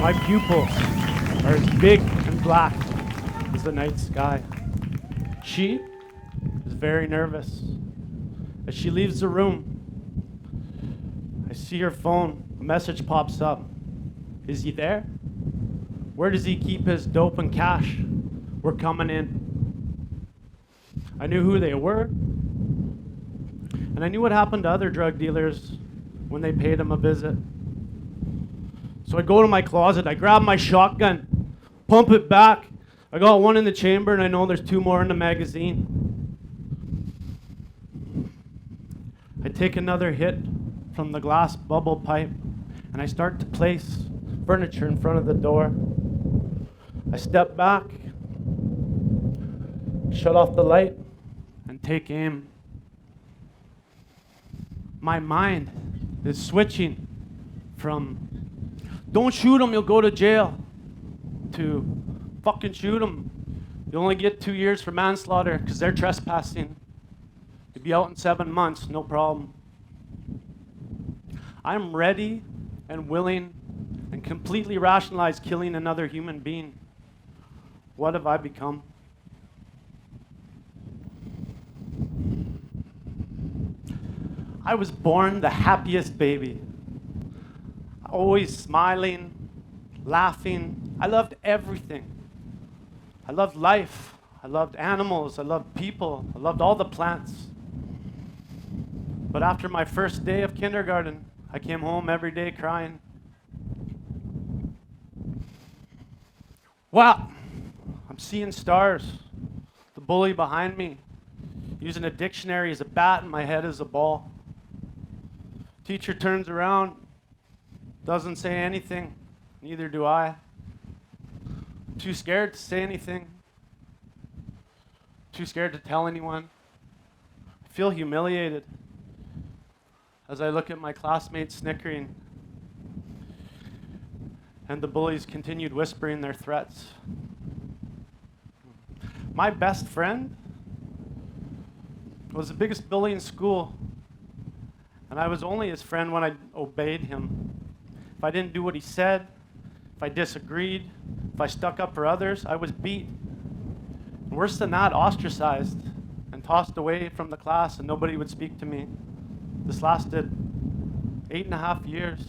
My pupils are as big and black as the night sky. She is very nervous. As she leaves the room, I see her phone. A message pops up. Is he there? Where does he keep his dope and cash? We're coming in. I knew who they were, and I knew what happened to other drug dealers when they paid him a visit. So I go to my closet, I grab my shotgun, pump it back. I got one in the chamber, and I know there's 2 more in the magazine. I take another hit from the glass bubble pipe, and I start to place furniture in front of the door. I step back, shut off the light, and take aim. My mind is switching from don't shoot him, you'll go to jail, to fucking shoot him. You only get 2 years for manslaughter because they're trespassing. You'll be out in 7 months, no problem. I'm ready and willing and completely rationalize killing another human being. What have I become? I was born the happiest baby. Always smiling, laughing. I loved everything. I loved life. I loved animals. I loved people. I loved all the plants. But after my first day of kindergarten, I came home every day crying. Wow, I'm seeing stars. The bully behind me, using a dictionary as a bat and my head as a ball. Teacher turns around, doesn't say anything, neither do I. Too scared to say anything. Too scared to tell anyone. I feel humiliated as I look at my classmates snickering and the bullies continued whispering their threats. My best friend was the biggest bully in school, and I was only his friend when I obeyed him. If I didn't do what he said, if I disagreed, if I stuck up for others, I was beat. And worse than that, ostracized and tossed away from the class, and nobody would speak to me. This lasted 8.5 years.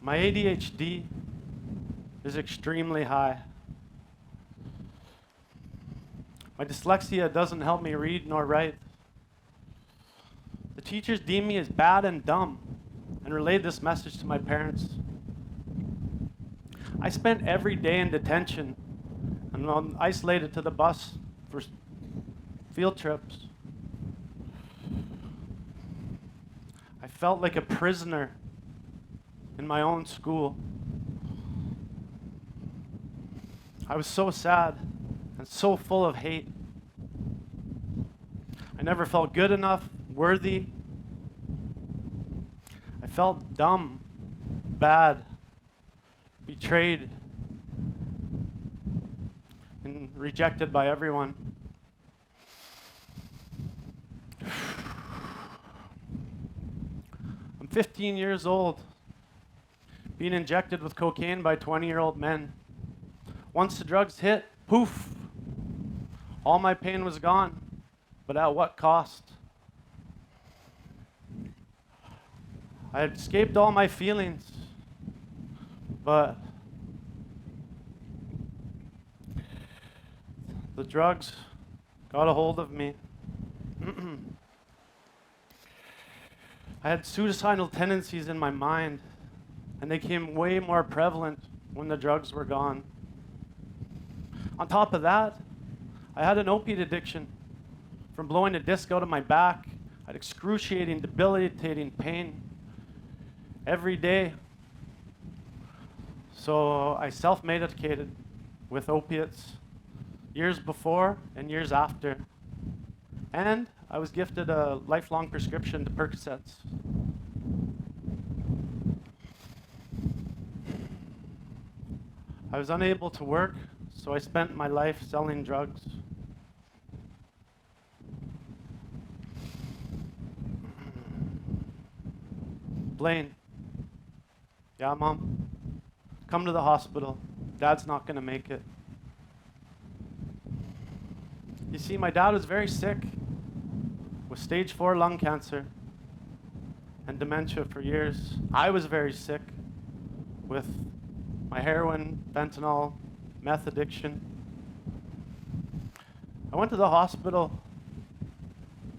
My ADHD is extremely high. My dyslexia doesn't help me read nor write. The teachers deem me as bad and dumb and relayed this message to my parents. I spent every day in detention and isolated to the bus for field trips. I felt like a prisoner in my own school. I was so sad and so full of hate. I never felt good enough, worthy. I felt dumb, bad, betrayed, and rejected by everyone. I'm 15 years old, being injected with cocaine by 20-year-old men. Once the drugs hit, poof, all my pain was gone, but at what cost? I had escaped all my feelings, but the drugs got a hold of me. I had suicidal tendencies in my mind, and they became way more prevalent when the drugs were gone. On top of that, I had an opiate addiction. From blowing a disc out of my back, I had excruciating, debilitating pain every day. So I self-medicated with opiates years before and years after. And I was gifted a lifelong prescription to Percocets. I was unable to work, so I spent my life selling drugs. Blaine, Yeah, Mom, come to the hospital. Dad's not going to make it. You see, my dad was very sick with stage 4 lung cancer and dementia for years. I was very sick with my heroin, fentanyl, meth addiction. I went to the hospital,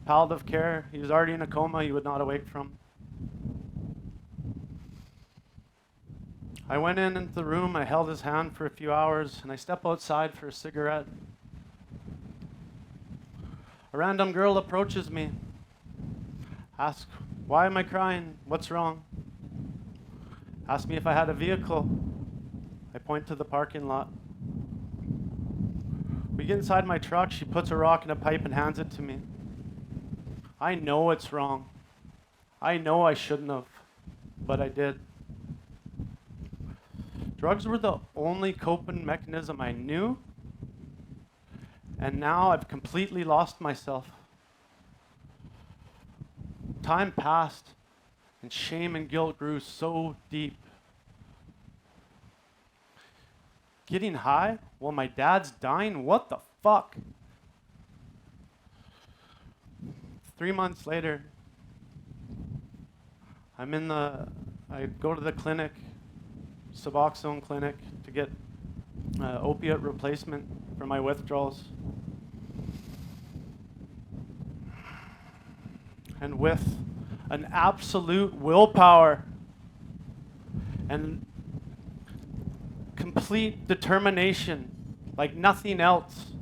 palliative care. He was already in a coma he would not awake from. I went into the room, I held his hand for a few hours, and I stepped outside for a cigarette. A random girl approaches me, asks, "Why am I crying? What's wrong?" Asks me if I had a vehicle. I point to the parking lot. We get inside my truck, she puts a rock in a pipe and hands it to me. I know it's wrong. I know I shouldn't have, but I did. Drugs were the only coping mechanism I knew, and now I've completely lost myself. Time passed, and shame and guilt grew so deep. Getting high while my dad's dying? What the fuck? 3 months later, I go to the clinic, Suboxone clinic, to get opiate replacement for my withdrawals. And with an absolute willpower and complete determination, like nothing else,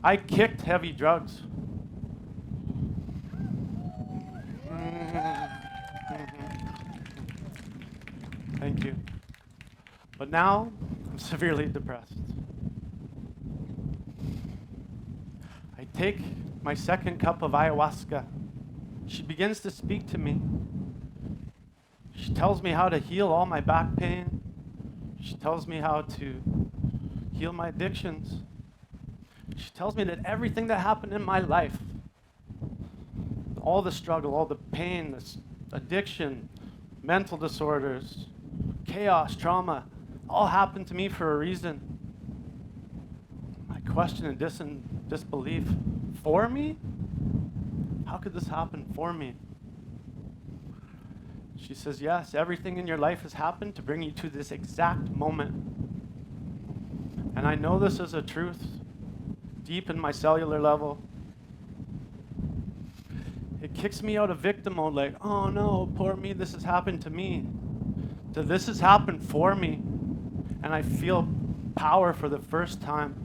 I kicked heavy drugs. Thank you. But now, I'm severely depressed. I take my second cup of ayahuasca. She begins to speak to me. She tells me how to heal all my back pain. She tells me how to heal my addictions. She tells me that everything that happened in my life, all the struggle, all the pain, this addiction, mental disorders, chaos, trauma, all happened to me for a reason. I question and disbelief. For me? How could this happen for me? She says, yes, everything in your life has happened to bring you to this exact moment. And I know this is a truth deep in my cellular level. It kicks me out of victim mode, like, oh no, poor me, this has happened to me. To this has happened for me. And I feel power for the first time.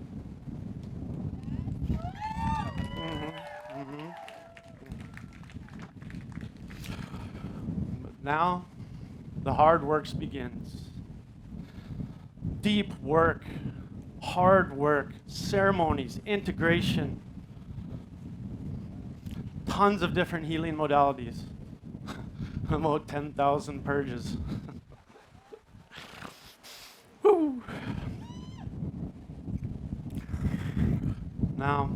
But now, the hard work begins. Deep work, hard work, ceremonies, integration, tons of different healing modalities, about 10,000 purges. Woo. Now,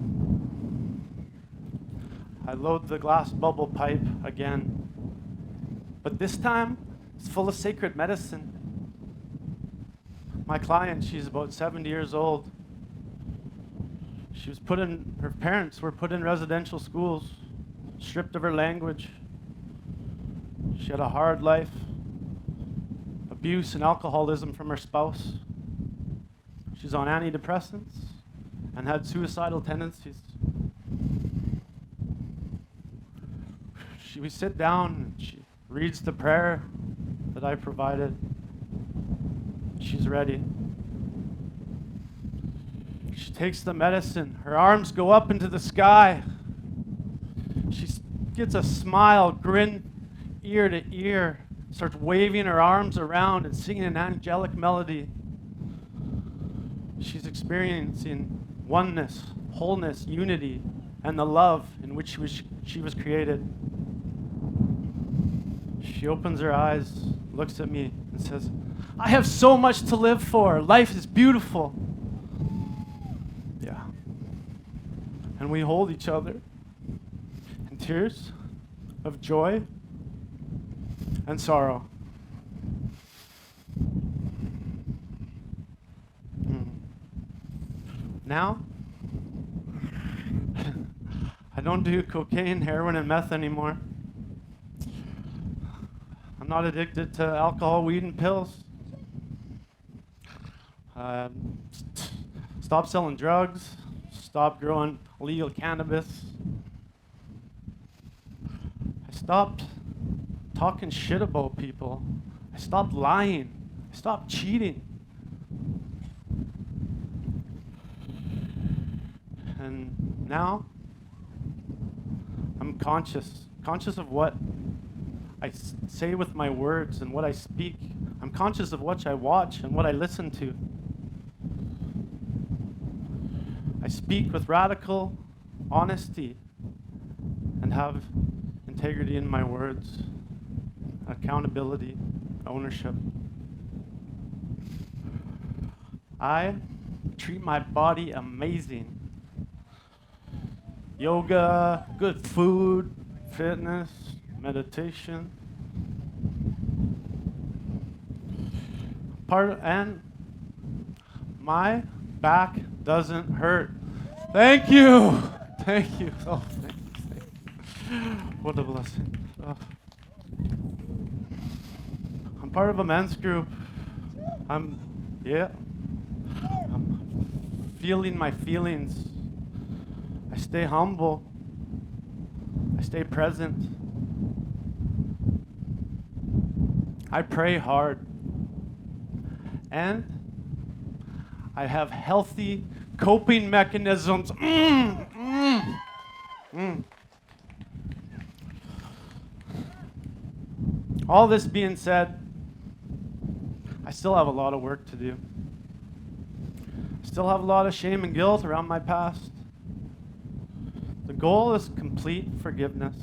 I load the glass bubble pipe again, but this time it's full of sacred medicine. My client, she's about 70 years old. Her parents were put in residential schools, stripped of her language. She had a hard life, abuse and alcoholism from her spouse. She's on antidepressants and had suicidal tendencies. We sit down and she reads the prayer that I provided. She's ready. She takes the medicine. Her arms go up into the sky. She gets a smile, grin ear to ear, starts waving her arms around and singing an angelic melody. She's experiencing oneness, wholeness, unity, and the love in which she was created. She opens her eyes, looks at me, and says, I have so much to live for. Life is beautiful. Yeah. And we hold each other in tears of joy and sorrow. Now, I don't do cocaine, heroin, and meth anymore. I'm not addicted to alcohol, weed, and pills. Stop selling drugs. Stop growing illegal cannabis. I stopped talking shit about people. I stopped lying. I stopped cheating. And now, I'm conscious of what I say with my words and what I speak. I'm conscious of what I watch and what I listen to. I speak with radical honesty and have integrity in my words, accountability, ownership. I treat my body amazing. Yoga, good food, fitness, meditation. And my back doesn't hurt. Thank you. Thank you. Oh, thank you. What a blessing. Oh. I'm part of a men's group. I'm feeling my feelings. I stay humble. I stay present. I pray hard. And I have healthy coping mechanisms. All this being said, I still have a lot of work to do. I still have a lot of shame and guilt around my past. The goal is complete forgiveness,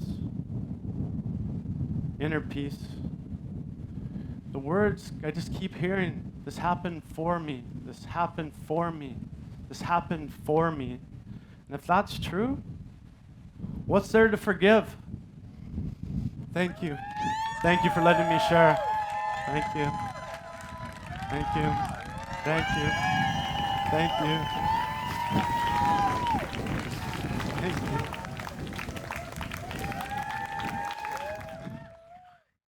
inner peace. The words I just keep hearing, this happened for me, this happened for me, this happened for me. And if that's true, what's there to forgive? Thank you. Thank you for letting me share. Thank you. Thank you. Thank you. Thank you. Thank you.